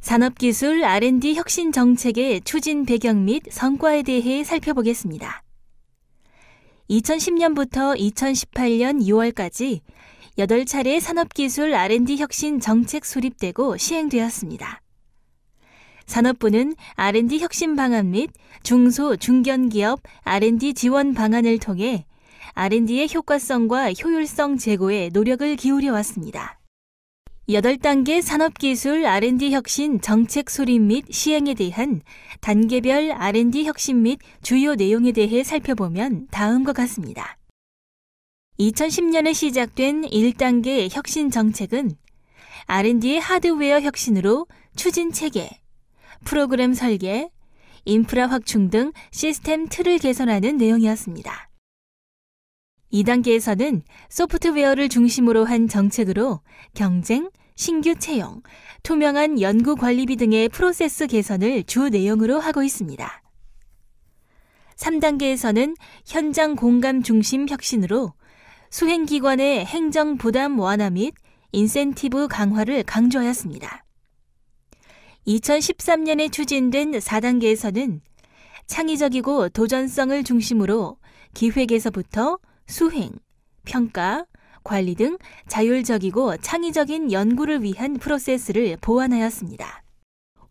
산업기술 R&D 혁신 정책의 추진 배경 및 성과에 대해 살펴보겠습니다. 2010년부터 2018년 6월까지 8차례 산업기술 R&D 혁신 정책 수립되고 시행되었습니다. 산업부는 R&D 혁신 방안 및 중소, 중견기업 R&D 지원 방안을 통해 R&D의 효과성과 효율성 제고에 노력을 기울여 왔습니다. 8단계 산업기술 R&D 혁신 정책 수립 및 시행에 대한 단계별 R&D 혁신 및 주요 내용에 대해 살펴보면 다음과 같습니다. 2010년에 시작된 1단계 혁신 정책은 R&D의 하드웨어 혁신으로 추진 체계, 프로그램 설계, 인프라 확충 등 시스템 틀을 개선하는 내용이었습니다. 2단계에서는 소프트웨어를 중심으로 한 정책으로 경쟁, 신규 채용, 투명한 연구 관리비 등의 프로세스 개선을 주 내용으로 하고 있습니다. 3단계에서는 현장 공감 중심 혁신으로 수행기관의 행정 부담 완화 및 인센티브 강화를 강조하였습니다. 2013년에 추진된 4단계에서는 창의적이고 도전성을 중심으로 기획에서부터 수행, 평가, 관리 등 자율적이고 창의적인 연구를 위한 프로세스를 보완하였습니다.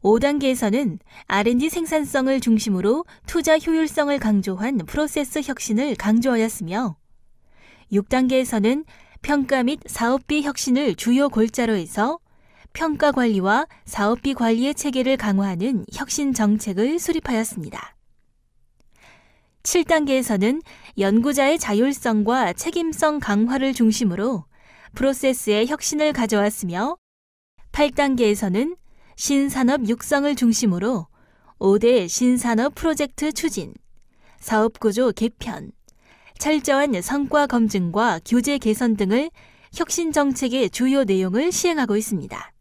5단계에서는 R&D 생산성을 중심으로 투자 효율성을 강조한 프로세스 혁신을 강조하였으며 6단계에서는 평가 및 사업비 혁신을 주요 골자로 해서 평가 관리와 사업비 관리의 체계를 강화하는 혁신 정책을 수립하였습니다. 7단계에서는 연구자의 자율성과 책임성 강화를 중심으로 프로세스의 혁신을 가져왔으며 8단계에서는 신산업 육성을 중심으로 5대 신산업 프로젝트 추진, 사업구조 개편, 철저한 성과 검증과 규제 개선 등을 혁신 정책의 주요 내용을 시행하고 있습니다.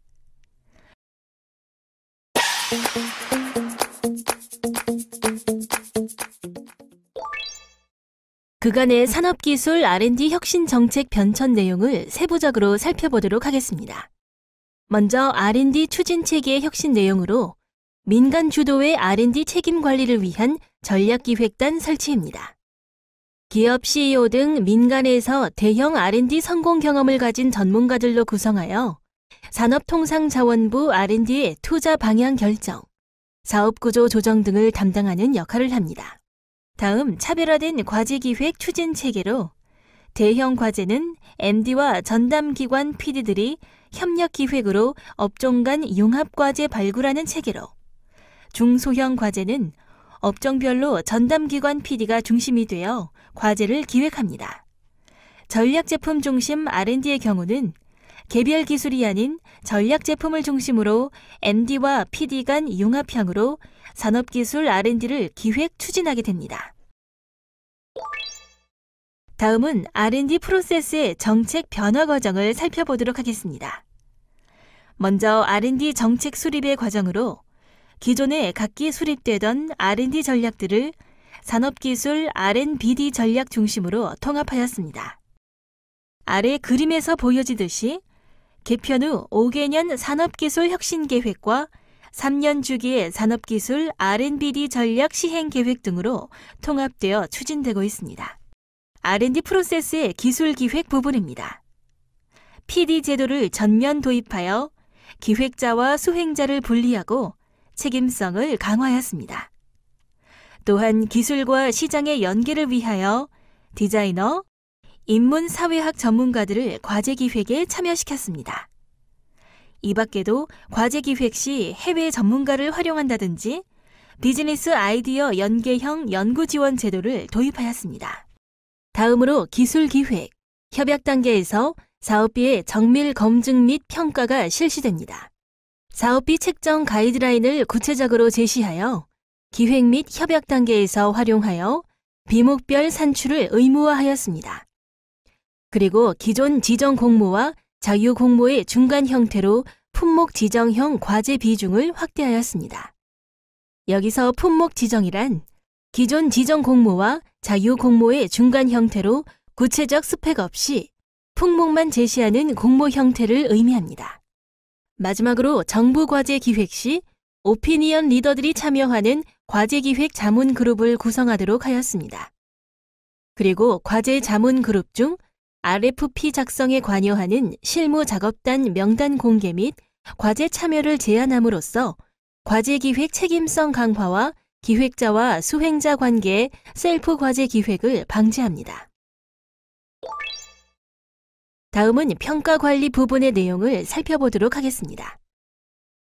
그간의 산업기술 R&D 혁신 정책 변천 내용을 세부적으로 살펴보도록 하겠습니다. 먼저 R&D 추진 체계의 혁신 내용으로 민간 주도의 R&D 책임 관리를 위한 전략기획단 설치입니다. 기업 CEO 등 민간에서 대형 R&D 성공 경험을 가진 전문가들로 구성하여 산업통상자원부 R&D의 투자 방향 결정, 사업구조 조정 등을 담당하는 역할을 합니다. 다음 차별화된 과제기획 추진 체계로 대형 과제는 MD와 전담기관 PD들이 협력기획으로 업종 간 융합과제 발굴하는 체계로 중소형 과제는 업종별로 전담기관 PD가 중심이 되어 과제를 기획합니다. 전략제품 중심 R&D의 경우는 개별 기술이 아닌 전략제품을 중심으로 MD와 PD 간 융합형으로 산업기술 R&D를 기획 추진하게 됩니다. 다음은 R&D 프로세스의 정책 변화 과정을 살펴보도록 하겠습니다. 먼저 R&D 정책 수립의 과정으로 기존에 각기 수립되던 R&D 전략들을 산업기술 R&BD 전략 중심으로 통합하였습니다. 아래 그림에서 보여지듯이 개편 후 5개년 산업기술 혁신계획과 3년 주기의 산업기술 R&BD 전략 시행계획 등으로 통합되어 추진되고 있습니다. R&D 프로세스의 기술기획 부분입니다. PD 제도를 전면 도입하여 기획자와 수행자를 분리하고 책임성을 강화하였습니다. 또한 기술과 시장의 연계를 위하여 디자이너, 인문사회학 전문가들을 과제기획에 참여시켰습니다. 이 밖에도 과제기획 시 해외 전문가를 활용한다든지 비즈니스 아이디어 연계형 연구지원 제도를 도입하였습니다. 다음으로 기술기획, 협약 단계에서 사업비의 정밀 검증 및 평가가 실시됩니다. 사업비 책정 가이드라인을 구체적으로 제시하여 기획 및 협약 단계에서 활용하여 비목별 산출을 의무화하였습니다. 그리고 기존 지정 공모와 자유 공모의 중간 형태로 품목 지정형 과제 비중을 확대하였습니다. 여기서 품목 지정이란 기존 지정 공모와 자유 공모의 중간 형태로 구체적 스펙 없이 품목만 제시하는 공모 형태를 의미합니다. 마지막으로 정부 과제 기획 시 오피니언 리더들이 참여하는 과제 기획 자문 그룹을 구성하도록 하였습니다. 그리고 과제 자문 그룹 중 RFP 작성에 관여하는 실무 작업단 명단 공개 및 과제 참여를 제한함으로써 과제 기획 책임성 강화와 기획자와 수행자 관계의 셀프 과제 기획을 방지합니다. 다음은 평가 관리 부분의 내용을 살펴보도록 하겠습니다.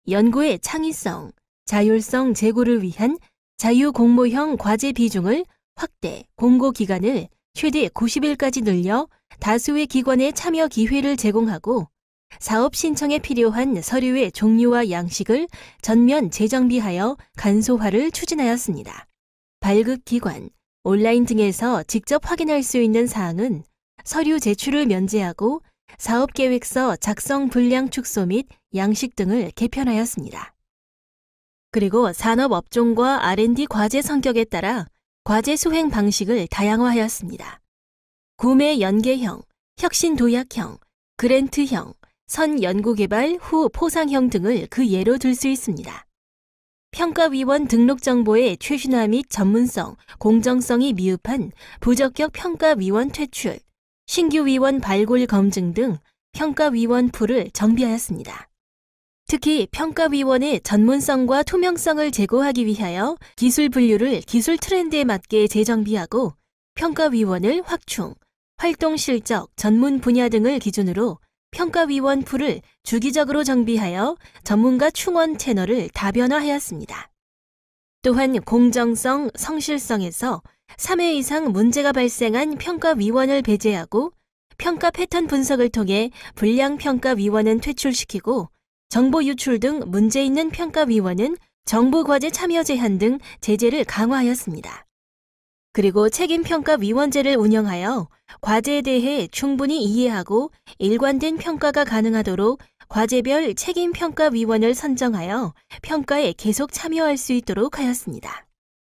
연구의 창의성, 자율성 제고를 위한 자유공모형 과제 비중을 확대, 공고 기간을 최대 90일까지 늘려 다수의 기관에 참여 기회를 제공하고 사업 신청에 필요한 서류의 종류와 양식을 전면 재정비하여 간소화를 추진하였습니다. 발급 기관, 온라인 등에서 직접 확인할 수 있는 사항은 서류 제출을 면제하고 사업계획서 작성 분량 축소 및 양식 등을 개편하였습니다. 그리고 산업업종과 R&D 과제 성격에 따라 과제 수행 방식을 다양화하였습니다. 구매 연계형, 혁신 도약형, 그랜트형, 선 연구개발 후 포상형 등을 그 예로 들 수 있습니다. 평가위원 등록 정보의 최신화 및 전문성, 공정성이 미흡한 부적격 평가위원 퇴출, 신규 위원 발굴 검증 등 평가위원 풀을 정비하였습니다. 특히 평가위원의 전문성과 투명성을 제고하기 위하여 기술 분류를 기술 트렌드에 맞게 재정비하고 평가위원을 확충, 활동 실적, 전문 분야 등을 기준으로 평가위원 풀을 주기적으로 정비하여 전문가 충원 채널을 다변화하였습니다. 또한 공정성, 성실성에서 3회 이상 문제가 발생한 평가위원을 배제하고 평가 패턴 분석을 통해 불량평가위원은 퇴출시키고 정보 유출 등 문제 있는 평가위원은 정부과제 참여 제한 등 제재를 강화하였습니다. 그리고 책임평가위원제를 운영하여 과제에 대해 충분히 이해하고 일관된 평가가 가능하도록 과제별 책임평가위원을 선정하여 평가에 계속 참여할 수 있도록 하였습니다.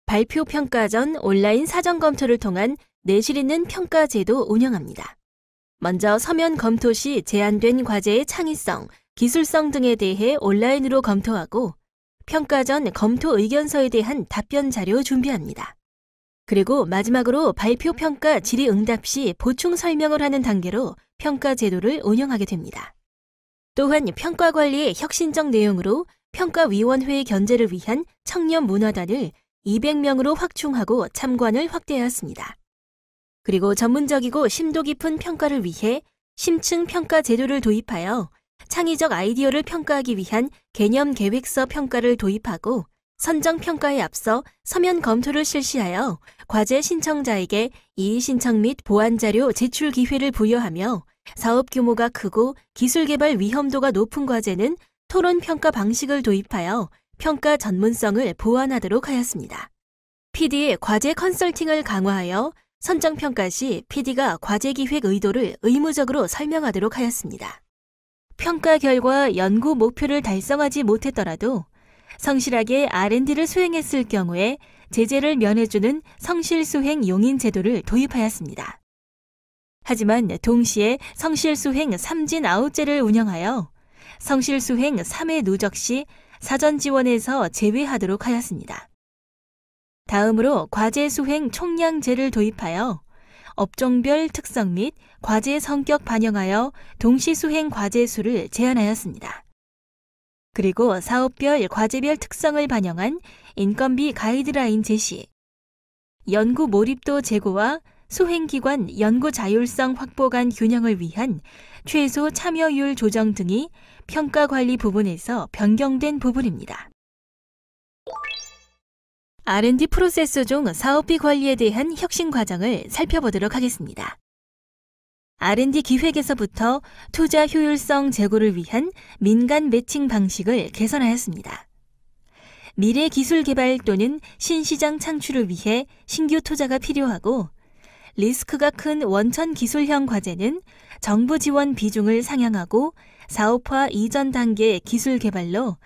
발표 평가 전 온라인 사전 검토를 통한 내실 있는 평가제도 운영합니다. 먼저 서면 검토 시 제한된 과제의 창의성, 기술성 등에 대해 온라인으로 검토하고 평가 전 검토 의견서에 대한 답변 자료 준비합니다. 그리고 마지막으로 발표 평가 질의응답 시 보충 설명을 하는 단계로 평가 제도를 운영하게 됩니다. 또한 평가 관리의 혁신적 내용으로 평가위원회의 견제를 위한 청년 문화단을 200명으로 확충하고 참관을 확대하였습니다. 그리고 전문적이고 심도 깊은 평가를 위해 심층 평가 제도를 도입하여 창의적 아이디어를 평가하기 위한 개념 계획서 평가를 도입하고 선정 평가에 앞서 서면 검토를 실시하여 과제 신청자에게 이의 신청 및 보완 자료 제출 기회를 부여하며 사업 규모가 크고 기술 개발 위험도가 높은 과제는 토론 평가 방식을 도입하여 평가 전문성을 보완하도록 하였습니다. PD의 과제 컨설팅을 강화하여 선정 평가 시 PD가 과제 기획 의도를 의무적으로 설명하도록 하였습니다. 평가 결과 연구 목표를 달성하지 못했더라도 성실하게 R&D를 수행했을 경우에 제재를 면해주는 성실수행 용인 제도를 도입하였습니다. 하지만 동시에 성실수행 3진 아웃제를 운영하여 성실수행 3회 누적 시 사전 지원에서 제외하도록 하였습니다. 다음으로 과제 수행 총량제를 도입하여 업종별 특성 및 과제 성격 반영하여 동시 수행 과제 수를 제한하였습니다. 그리고 사업별 과제별 특성을 반영한 인건비 가이드라인 제시, 연구 몰입도 제고와 수행기관 연구 자율성 확보 간 균형을 위한 최소 참여율 조정 등이 평가 관리 부분에서 변경된 부분입니다. R&D 프로세스 중 사업비 관리에 대한 혁신 과정을 살펴보도록 하겠습니다. R&D 기획에서부터 투자 효율성 제고를 위한 민간 매칭 방식을 개선하였습니다. 미래 기술 개발 또는 신시장 창출을 위해 신규 투자가 필요하고 리스크가 큰 원천 기술형 과제는 정부 지원 비중을 상향하고 사업화 이전 단계 기술 개발로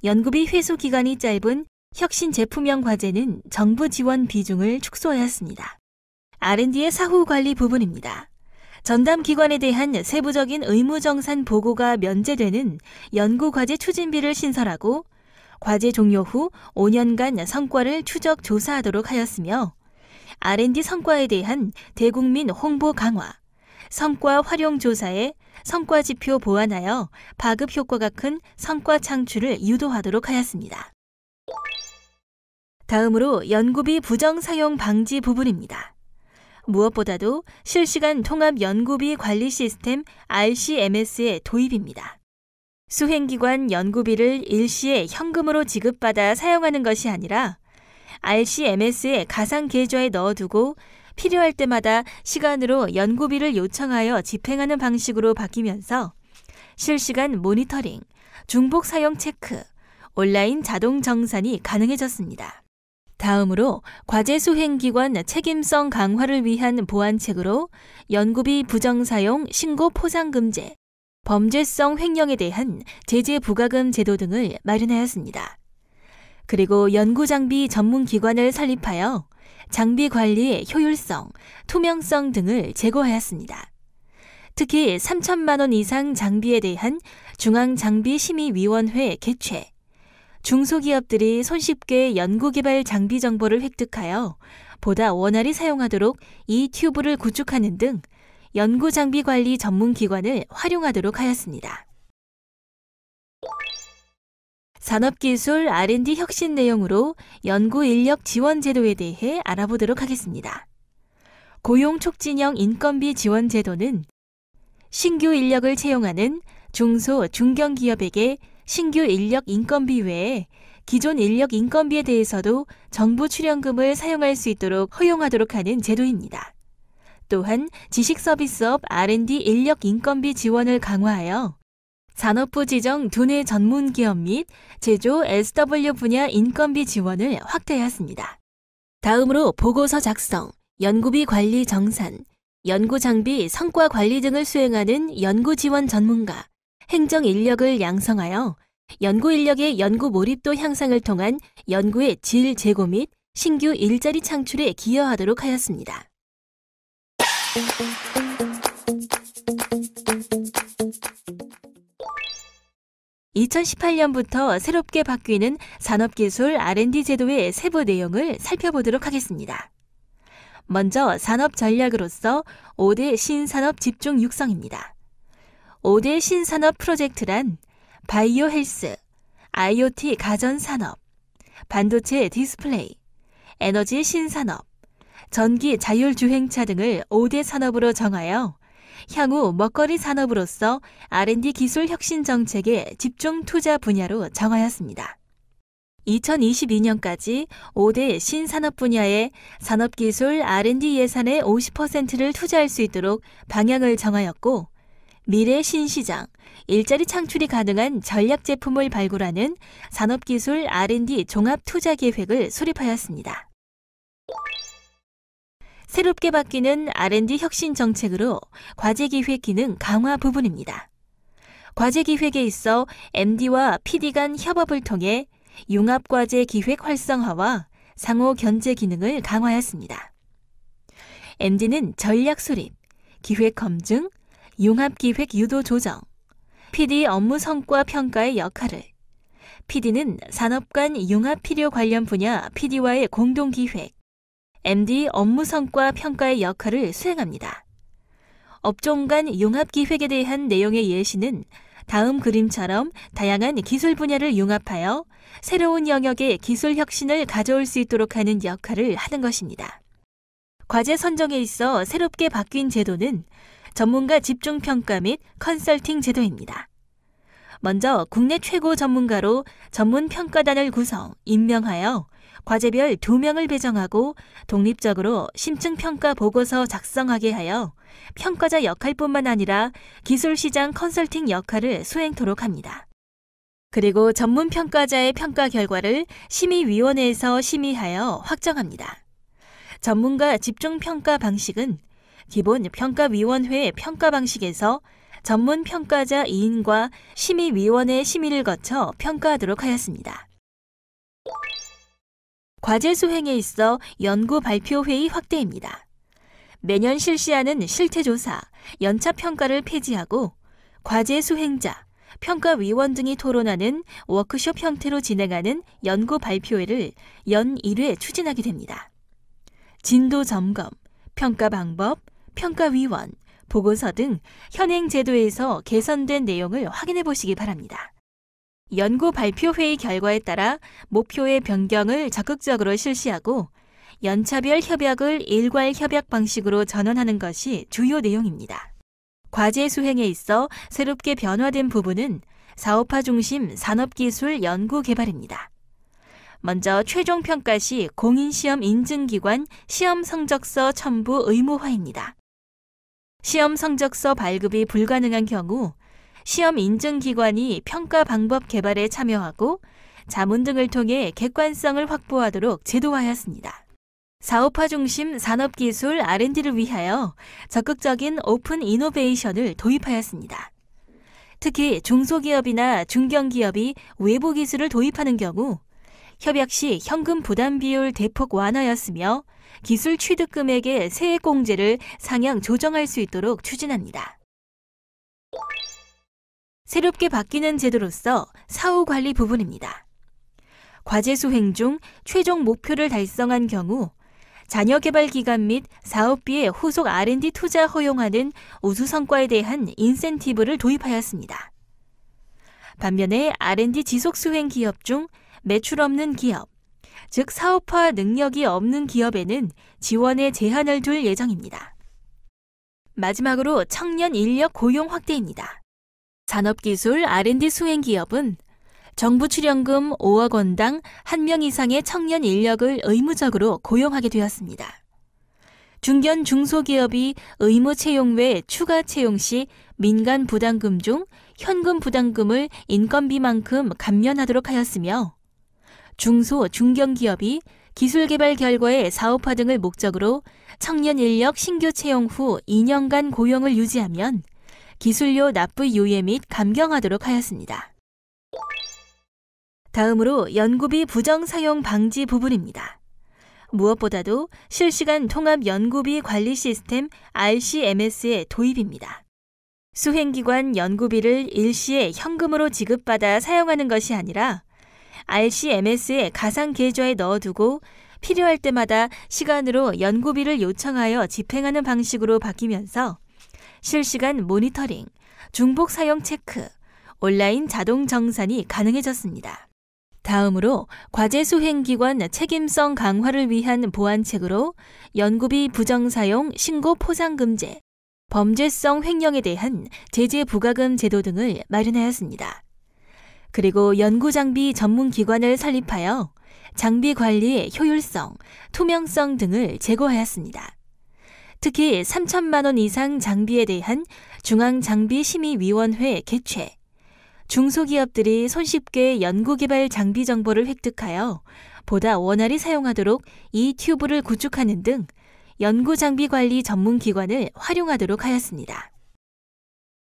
연구비 회수 기간이 짧은 혁신 제품형 과제는 정부 지원 비중을 축소하였습니다. R&D의 사후 관리 부분입니다. 전담 기관에 대한 세부적인 의무정산 보고가 면제되는 연구과제 추진비를 신설하고 과제 종료 후 5년간 성과를 추적 조사하도록 하였으며 R&D 성과에 대한 대국민 홍보 강화, 성과 활용 조사에 성과 지표 보완하여 파급 효과가 큰 성과 창출을 유도하도록 하였습니다. 다음으로 연구비 부정 사용 방지 부분입니다. 무엇보다도 실시간 통합 연구비 관리 시스템 RCMS의 도입입니다. 수행기관 연구비를 일시에 현금으로 지급받아 사용하는 것이 아니라 RCMS의 가상 계좌에 넣어두고 필요할 때마다 시간으로 연구비를 요청하여 집행하는 방식으로 바뀌면서 실시간 모니터링, 중복 사용 체크, 온라인 자동 정산이 가능해졌습니다. 다음으로 과제 수행기관 책임성 강화를 위한 보완책으로 연구비 부정사용 신고 포상금제, 범죄성 횡령에 대한 제재 부과금 제도 등을 마련하였습니다. 그리고 연구장비 전문기관을 설립하여 장비 관리의 효율성, 투명성 등을 제고하였습니다. 특히 3천만 원 이상 장비에 대한 중앙장비심의위원회 개최, 중소기업들이 손쉽게 연구개발 장비 정보를 획득하여 보다 원활히 사용하도록 이 튜브를 구축하는 등 연구장비관리 전문기관을 활용하도록 하였습니다. 산업기술 R&D 혁신 내용으로 연구인력 지원 제도에 대해 알아보도록 하겠습니다. 고용촉진형 인건비 지원 제도는 신규 인력을 채용하는 중소, 중견기업에게 신규 인력 인건비 외에 기존 인력 인건비에 대해서도 정부 출연금을 사용할 수 있도록 허용하도록 하는 제도입니다. 또한 지식서비스업 R&D 인력 인건비 지원을 강화하여 산업부 지정 두뇌 전문기업 및 제조 SW 분야 인건비 지원을 확대하였습니다. 다음으로 보고서 작성, 연구비 관리 정산, 연구장비 성과 관리 등을 수행하는 연구지원 전문가, 행정 인력을 양성하여 연구 인력의 연구 몰입도 향상을 통한 연구의 질 제고 및 신규 일자리 창출에 기여하도록 하였습니다. 2018년부터 새롭게 바뀌는 산업기술 R&D 제도의 세부 내용을 살펴보도록 하겠습니다. 먼저 산업 전략으로서 5대 신산업 집중 육성입니다. 5대 신산업 프로젝트란 바이오 헬스, IoT 가전산업, 반도체 디스플레이, 에너지 신산업, 전기 자율주행차 등을 5대 산업으로 정하여 향후 먹거리 산업으로서 R&D 기술 혁신 정책의 집중 투자 분야로 정하였습니다. 2022년까지 5대 신산업 분야에 산업기술 R&D 예산의 50%를 투자할 수 있도록 방향을 정하였고, 미래 신시장, 일자리 창출이 가능한 전략 제품을 발굴하는 산업기술 R&D 종합투자계획을 수립하였습니다. 새롭게 바뀌는 R&D 혁신 정책으로 과제기획 기능 강화 부분입니다. 과제기획에 있어 MD와 PD 간 협업을 통해 융합과제 기획 활성화와 상호 견제 기능을 강화했습니다. MD는 전략 수립, 기획 검증, 융합기획 유도 조정, PD 업무 성과 평가의 역할을, PD는 산업 간 융합 필요 관련 분야 PD와의 공동기획, MD 업무 성과 평가의 역할을 수행합니다. 업종 간 융합기획에 대한 내용의 예시는 다음 그림처럼 다양한 기술 분야를 융합하여 새로운 영역의 기술 혁신을 가져올 수 있도록 하는 역할을 하는 것입니다. 과제 선정에 있어 새롭게 바뀐 제도는 전문가 집중 평가 및 컨설팅 제도입니다. 먼저 국내 최고 전문가로 전문 평가단을 구성, 임명하여 과제별 2명을 배정하고 독립적으로 심층평가 보고서 작성하게 하여 평가자 역할뿐만 아니라 기술시장 컨설팅 역할을 수행토록 합니다. 그리고 전문평가자의 평가 결과를 심의위원회에서 심의하여 확정합니다. 전문가 집중평가 방식은 기본 평가위원회의 평가 방식에서 전문평가자 2인과 심의위원회 심의를 거쳐 평가하도록 하였습니다. 과제 수행에 있어 연구 발표 회의 확대입니다. 매년 실시하는 실태조사, 연차평가를 폐지하고 과제 수행자, 평가위원 등이 토론하는 워크숍 형태로 진행하는 연구 발표회를 연 1회 추진하게 됩니다. 진도 점검, 평가 방법, 평가위원, 보고서 등 현행 제도에서 개선된 내용을 확인해 보시기 바랍니다. 연구 발표회의 결과에 따라 목표의 변경을 적극적으로 실시하고 연차별 협약을 일괄 협약 방식으로 전환하는 것이 주요 내용입니다. 과제 수행에 있어 새롭게 변화된 부분은 사업화 중심 산업기술 연구개발입니다. 먼저 최종 평가 시 공인시험 인증기관 시험 성적서 첨부 의무화입니다. 시험 성적서 발급이 불가능한 경우 시험 인증기관이 평가 방법 개발에 참여하고 자문 등을 통해 객관성을 확보하도록 제도화하였습니다. 사업화 중심 산업기술 R&D를 위하여 적극적인 오픈 이노베이션을 도입하였습니다. 특히 중소기업이나 중견기업이 외부 기술을 도입하는 경우 협약 시 현금 부담 비율 대폭 완화였으며 기술 취득 금액의 세액공제를 상향 조정할 수 있도록 추진합니다. 새롭게 바뀌는 제도로서 사후관리 부분입니다. 과제 수행 중 최종 목표를 달성한 경우 자녀개발기간 및 사업비의 후속 R&D 투자 허용하는 우수 성과에 대한 인센티브를 도입하였습니다. 반면에 R&D 지속 수행 기업 중 매출 없는 기업, 즉 사업화 능력이 없는 기업에는 지원에 제한을 둘 예정입니다. 마지막으로 청년 인력 고용 확대입니다. 산업기술 R&D 수행 기업은 정부 출연금 5억 원당 1명 이상의 청년 인력을 의무적으로 고용하게 되었습니다. 중견 중소기업이 의무 채용 외 추가 채용 시 민간 부담금 중 현금 부담금을 인건비만큼 감면하도록 하였으며 중소 중견기업이 기술 개발 결과의 사업화 등을 목적으로 청년 인력 신규 채용 후 2년간 고용을 유지하면 기술료 납부 유예 및 감경하도록 하였습니다. 다음으로 연구비 부정 사용 방지 부분입니다. 무엇보다도 실시간 통합 연구비 관리 시스템 RCMS의 도입입니다. 수행기관 연구비를 일시에 현금으로 지급받아 사용하는 것이 아니라 RCMS의 가상 계좌에 넣어두고 필요할 때마다 시간으로 연구비를 요청하여 집행하는 방식으로 바뀌면서 실시간 모니터링, 중복 사용 체크, 온라인 자동 정산이 가능해졌습니다. 다음으로 과제 수행기관 책임성 강화를 위한 보완책으로 연구비 부정사용 신고 포상금제, 범죄성 횡령에 대한 제재 부과금 제도 등을 마련하였습니다. 그리고 연구장비 전문기관을 설립하여 장비 관리의 효율성, 투명성 등을 제고하였습니다. 특히 3천만 원 이상 장비에 대한 중앙장비심의위원회 개최, 중소기업들이 손쉽게 연구개발 장비 정보를 획득하여 보다 원활히 사용하도록 이 튜브를 구축하는 등 연구장비 관리 전문기관을 활용하도록 하였습니다.